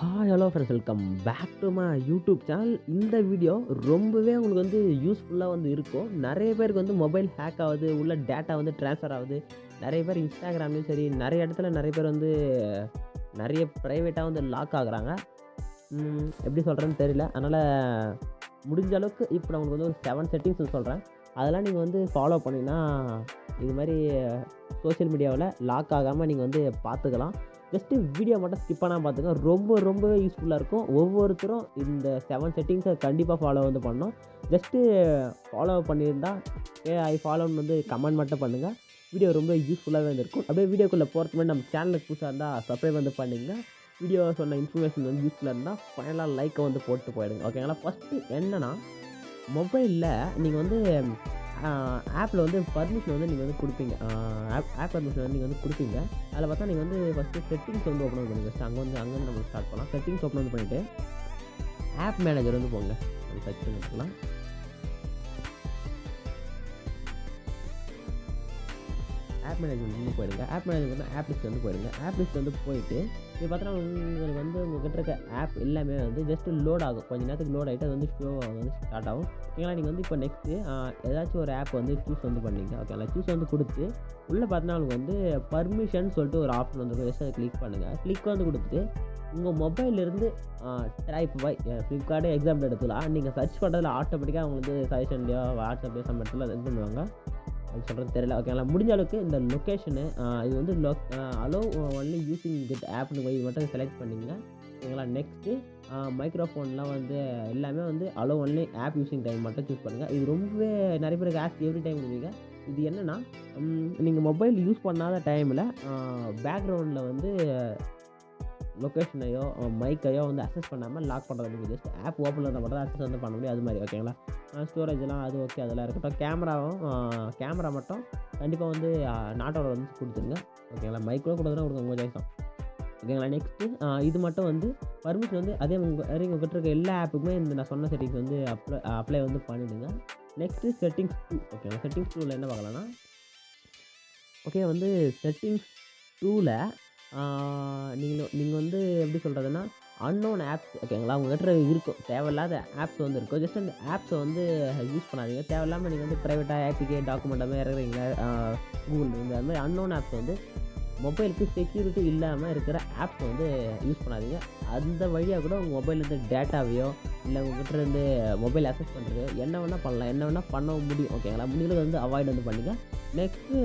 Hello friends, welcome back to my YouTube channel. இந்த video ரொம்பவே உங்களுக்கு வந்து யூஸ்ஃபுல்லாக வந்து இருக்கும். நிறைய பேருக்கு வந்து மொபைல் ஹேக் ஆகுது, உள்ள டேட்டா வந்து ட்ரான்ஸ்ஃபர் ஆகுது. நிறைய பேர் இன்ஸ்டாகிராம்லேயும் சரி, நிறைய இடத்துல நிறைய பேர் வந்து நிறைய ப்ரைவேட்டாக வந்து லாக் ஆகுறாங்க. எப்படி சொல்கிறேன்னு தெரியல. அதனால் முடிஞ்ச அளவுக்கு இப்போ நான் உங்களுக்கு வந்து ஒரு 7 செட்டிங்ஸ் சொல்கிறேன். அதெல்லாம் நீங்கள் வந்து ஃபாலோ பண்ணிங்கன்னா இது மாதிரி சோஷியல் மீடியாவில் லாக் ஆகாமல் நீங்கள் வந்து பார்த்துக்கலாம். ஜஸ்ட்டு வீடியோ மட்டும் ஸ்கிப் பண்ணாமல் பார்த்துங்க. ரொம்ப ரொம்ப யூஸ்ஃபுல்லாக இருக்கும். ஒவ்வொருத்தரும் இந்த 7 செட்டிங்ஸை கண்டிப்பாக ஃபாலோ வந்து பண்ணணும். ஜஸ்ட்டு ஃபாலோ பண்ணியிருந்தால் ஐ ஃபாலோன்னு வந்து கமெண்ட் மட்டும் பண்ணுங்கள். வீடியோ ரொம்ப யூஸ்ஃபுல்லாகவே வந்துருக்கும். அப்படியே வீடியோக்குள்ளே போகிறதுக்கு முன்னாடி நம்ம சேனலுக்கு புதுசாக இருந்தால் சப்ஸ்கிரைப் வந்து பண்ணிங்க. வீடியோ சொன்ன இன்ஃபர்மேஷன் வந்து யூஸ்ஃபுல்லாக இருந்தால் ஃபைனலாக லைக்கை வந்து போட்டு போயிடுங்க. ஓகேங்களா? ஃபஸ்ட்டு என்னென்னா, மொபைலில் நீங்கள் வந்து ஆப்பில் வந்து பர்மிஷன் வந்து நீங்கள் வந்து கொடுப்பீங்க. ஆப் பர்மிஷன் வந்து நீங்கள் வந்து கொடுப்பீங்க. அதில் பார்த்தா நீங்கள் வந்து ஃபஸ்ட்டு செட்டிங்ஸ் வந்து ஓப்பன் பண்ணுங்க. ஃபஸ்ட்டு அங்கேருந்து நம்ம ஸ்டார்ட் பண்ணலாம். செட்டிங்ஸ் ஓப்பன் வந்து பண்ணிவிட்டு ஆப் மேனேஜர் வந்து போங்க. அது சர்ச் பண்ணிக்கலாம். ஆப் மேனேஜ்மெண்ட் வந்து போயிடுங்க. ஆப் மேனேஜ்மெண்ட் ஆப் லிஸ்ட் வந்து போயிடுங்க. ஆப் லிஸ்ட் வந்து போயிட்டு இப்போ பார்த்தோன்னா உங்களுக்கு வந்து உங்கள்கிட்ட இருக்க ஆப் எல்லாமே வந்து ஜஸ்ட்டு லோட் ஆகும். கொஞ்சம் நேரத்துக்கு லோட் ஆகிட்டு அது வந்து ஷோ வந்து ஸ்டார்ட் ஆகும். ஓகேங்களா? நீங்கள் வந்து இப்போ நெக்ஸ்ட்டு ஏதாச்சும் ஒரு ஆப் வந்து சூஸ் வந்து பண்ணிங்க. ஓகேங்களா? சூஸ் வந்து கொடுத்து உள்ளே பார்த்தோன்னா உங்களுக்கு வந்து பர்மிஷன் சொல்லிட்டு ஒரு ஆப்ஷன் வந்துருக்கும். ஜஸ்ட் அதை கிளிக் பண்ணுங்கள். கிளிக் வந்து கொடுத்துட்டு உங்கள் மொபைல்லேருந்து டைப் பை ஃப்ளிப்கார்ட்டு எக்ஸாம்பிள் எடுத்துக்கலாம். நீங்கள் சர்ச் பண்ணுறதுல ஆட்டோமேட்டிக்காக அவங்க வந்து சஜஷன்லையோ வாட்ஸ்அப்லையோ சம் இடத்துல இது பண்ணுவாங்க. அது சொல்கிறது தெரியல. ஓகேங்களா? முடிஞ்ச அளவுக்கு இந்த லொக்கேஷனு இது வந்து அலோவ் ஒன்லி யூஸிங் வித் ஆப்னு இது மட்டும் செலக்ட் பண்ணிங்க. ஓகேங்களா? நெக்ஸ்ட்டு மைக்ரோஃபோன்லாம் வந்து எல்லாமே வந்து allow only app using time மட்டும் சூஸ் பண்ணுங்கள். இது ரொம்பவே நிறைய பேருக்கு ஆஸ்க் எவ்ரி டைம் கொடுப்பீங்க. இது என்னென்னா, நீங்கள் மொபைல் யூஸ் பண்ணாத டைமில் பேக்ரவுண்டில் வந்து லொக்கேஷனையோ மைக்கையோ வந்து அக்சஸ் பண்ணாமல் லாக் பண்ணுறது. நீங்கள் ஜஸ்ட் ஆப் ஓப்பனில் இருந்தால் மட்டும் தான் அக்சஸ் வந்து பண்ண முடியும். அது மாதிரி. ஓகேங்களா? ஸ்டோரேஜ்லாம் அது ஓகே, அதெல்லாம் இருக்கட்டும். கேமரா மட்டும் கண்டிப்பாக வந்து நாட்டோட வந்து கொடுத்துருங்க. ஓகேங்களா? மைக்கோ கொடுத்தா கொடுங்க, உங்கள் சாய்ஸ் தான். ஓகேங்களா? நெக்ஸ்ட்டு இது மட்டும் வந்து பர்மிஷன் வந்து அதே உங்கள்கிட்ட இருக்க எல்லா ஆப்புக்குமே இந்த நான் சொன்ன செட்டிங்ஸ் வந்து அப்ளை வந்து பண்ணிவிடுங்க. Next settings 2. ஓகேங்களா? செட்டிங்ஸ் 2ல் என்ன பார்க்கலாம்னா, ஓகே வந்து செட்டிங்ஸ் 2ல் நீங்கள் வந்து எப்படி சொல்கிறதுன்னா, அன்னோன் ஆப்ஸ். ஓகேங்களா? உங்கள்கிட்ட இருக்கும் தேவையில்லாத ஆப்ஸ் வந்து இருக்கும். ஜஸ்ட் அந்த ஆப்ஸை வந்து யூஸ் பண்ணாதீங்க. தேவையில்லாமல் நீங்கள் வந்து ப்ரைவேட்டாக ஆப்பிக்கே டாக்குமெண்ட் மாதிரி இறக்குறீங்களா, கூகுள் வந்து அது மாதிரி அன்னோன் ஆப்ஸ் வந்து மொபைலுக்கு செக்யூரிட்டி இல்லாமல் இருக்கிற ஆப்ஸை வந்து யூஸ் பண்ணாதீங்க. அந்த வழியாக கூட உங்கள் மொபைல்லேருந்து டேட்டாவையோ இல்லை உங்கள்கிட்ட இருந்து மொபைல் அக்சஸ் பண்ணுறதோ என்ன வேணால் பண்ணலாம், என்ன வேணால் பண்ண முடியும். ஓகேங்களா? முடிஞ்சது வந்து அவாய்ட் வந்து பண்ணிங்க. நெக்ஸ்ட்டு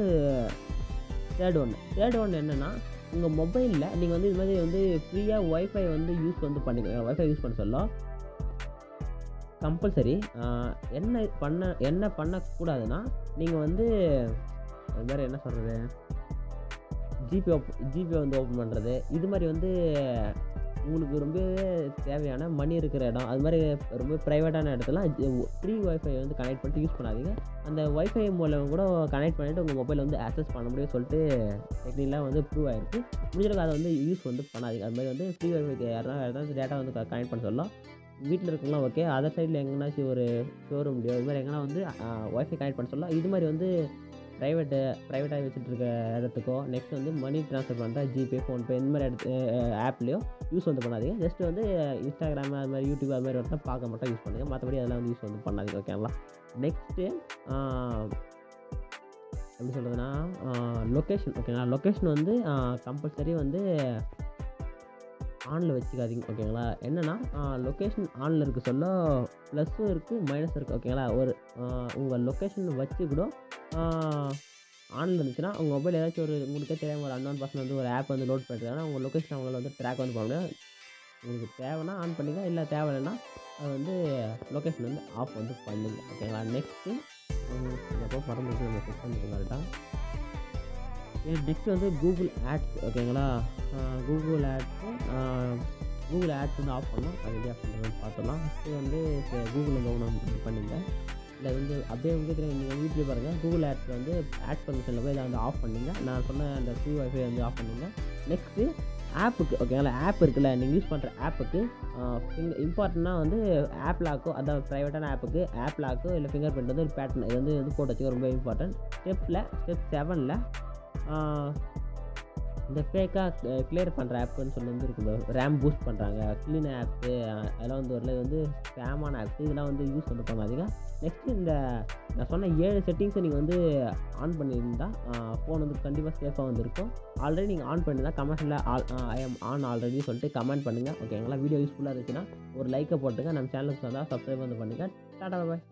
தேர்ட் ஒன் என்னென்னா, உங்கள் மொபைலில் நீங்கள் வந்து இது மாதிரி வந்து ஃப்ரீயாக ஒய்ஃபை வந்து யூஸ் வந்து பண்ணிக்க. ஒய்ஃபை யூஸ் பண்ண சொல்ல கம்பல்சரி என்ன பண்ணக்கூடாதுன்னா, நீங்கள் வந்து வேறு என்ன சொல்கிறது, ஜிபே வந்து ஓப்பன் பண்ணுறது, இது மாதிரி வந்து உங்களுக்கு ரொம்பவே தேவையான மணி இருக்கிற இடம், அது மாதிரி ரொம்ப ப்ரைவேட்டான இடத்துலாம் ஃப்ரீ ஒய்ஃபை வந்து கனெக்ட் பண்ணிட்டு யூஸ் பண்ணாதீங்க. அந்த ஒய்ஃபை மூலம் கூட கனெக்ட் பண்ணிவிட்டு உங்கள் மொபைல் வந்து ஆக்சஸ் பண்ண முடியும்னு சொல்லிட்டு டெக்னிக்கலாக வந்து ப்ரூவ் ஆகிருக்கு. முடிஞ்சளவுக்கு அதை வந்து யூஸ் வந்து பண்ணாதீங்க. அது மாதிரி வந்து ஃப்ரீ ஒய்ஃபைக்கு யாராவது டேட்டா வந்து கனெக்ட் பண்ண சொல்லலாம். வீட்டில் இருக்கவங்களாம் ஓகே. அதர் சைடில் எங்கேனாச்சும் ஒரு ஷோரூம்லையோ இது மாதிரி எங்கன்னா வந்து ஒய்ஃபை கனெக்ட் பண்ண சொல்லலாம். இது மாதிரி வந்து ப்ரைவேட்டாக வச்சுட்டு இருக்க இடத்துக்கோ, நெக்ஸ்ட் வந்து மணி ட்ரான்ஸ்ஃபர் பண்ணுற ஜிபே, ஃபோன்பே இந்த மாதிரி ஆப்லேயோ யூஸ் வந்து பண்ணாதீங்க. ஜஸ்ட் வந்து இன்ஸ்டாகிராம் அது மாதிரி யூடியூப் அது மாதிரி வரலாம் பார்க்க மட்டும் யூஸ் பண்ணுங்கள். மற்றபடி அதெல்லாம் வந்து யூஸ் வந்து பண்ணாதீங்க. ஓகேங்களா? நெக்ஸ்ட்டு எப்படி சொல்கிறதுனா, லொக்கேஷன். ஓகேங்களா? லொக்கேஷன் வந்து கம்பல்சரி வந்து ஆனில் வச்சுக்காதீங்க. ஓகேங்களா? என்னென்னா, லொக்கேஷன் ஆனில் இருக்க சொல்ல ப்ளஸ்ஸும் இருக்குது, மைனஸும் இருக்குது. ஓகேங்களா? ஒரு உங்கள் லொக்கேஷன் வச்சு கூட ஆனில் இருந்துச்சுன்னா உங்கள் மொபைல் ஏதாச்சும் ஒரு உங்களுக்கே தெரியாமல் ஒரு அன்னோன் பர்சன் வந்து ஒரு ஆப் வந்து லோட் பண்ணிருக்காங்கன்னா உங்கள் லொக்கேஷன் அவங்களால வந்து ட்ராக் வந்து பண்ண முடியும். உங்களுக்கு தேவைன்னா ஆன் பண்ணிங்க, இல்லை தேவையில்லைன்னா அது வந்து லொக்கேஷன் வந்து ஆஃப் வந்து பண்ணுங்க. ஓகேங்களா? நெக்ஸ்ட்டு எப்போ மறந்துட்டு நம்ம செக் பண்ணிக்கோங்க கரெக்டாக. நெக்ஸ்ட் வந்து கூகுள் ஆட்ஸ். ஓகேங்களா? கூகுள் ஆட்ஸ் வந்து ஆஃப் பண்ணலாம். அது எப்படி ஆஃப் பண்ணுறதுன்னு பார்த்துடலாம். ஃபஸ்ட்டு வந்து கூகுள் வந்து ஒன்று பண்ணிங்க. இல்லை வந்து அப்படியே உங்களுக்கு நீங்கள் வீட்டில் பாருங்கள். கூகுள் ஆட்ஸில் வந்து ஆட் பர்மிஷனில் போய் இதை வந்து ஆஃப் பண்ணிங்க. நான் சொன்ன அந்த ஃப்ரீ ஒய்ஃபை வந்து ஆஃப் பண்ணுங்க. நெக்ஸ்ட்டு ஆப்புக்கு. ஓகேங்களா? ஆப் இருக்குல்ல, நீங்கள் யூஸ் பண்ணுற ஆப்புக்கு இம்பார்ட்டண்ட்டாக வந்து ஆப் லாக்கோ, அதாவது ப்ரைவேட்டான ஆப்புக்கு ஆப் லாக்கோ இல்லை ஃபிங்கர் பிரிண்ட் வந்து ஒரு பேட்டர்ன் இது வந்து போட்டு வச்சுக்க ரொம்ப இம்பார்ட்டன்ட். ஸ்டெப் 7ல் இந்த ஃபேக்காக கிளியர் பண்ணுற ஆப்புன்னு சொல்லி வந்து இருக்கு ப்ரோ. ரேம் பூஸ்ட் பண்ணுறாங்க. க்ளீன் ஆப்ஸு அதெல்லாம் வந்து வரல. இது வந்து ஸ்பேமான ஆப்ஸ். இதெல்லாம் வந்து யூஸ் வந்து பண்ணாதீங்க. நெக்ஸ்ட்டு இந்த நான் சொன்ன 7 செட்டிங்ஸை நீங்கள் வந்து ஆன் பண்ணியிருந்தா ஃபோன் வந்து கண்டிப்பாக சேஃபாக வந்து இருக்கும். ஆல்ரெடி நீங்கள் ஆன் பண்ணியிருந்தா கமெண்ட்ஸில் ஐ ஆம் ஆன் ஆல்ரெடி சொல்லிட்டு கமெண்ட் பண்ணுங்கள். ஓகேங்களா? வீடியோ யூஸ்ஃபுல்லாக இருந்துச்சுன்னா ஒரு லைக்கை போட்டுங்க. நம்ம சேனலுக்கு வந்தால் சப்ஸ்கிரைப் வந்து பண்ணுங்கள். டாடா பாய்.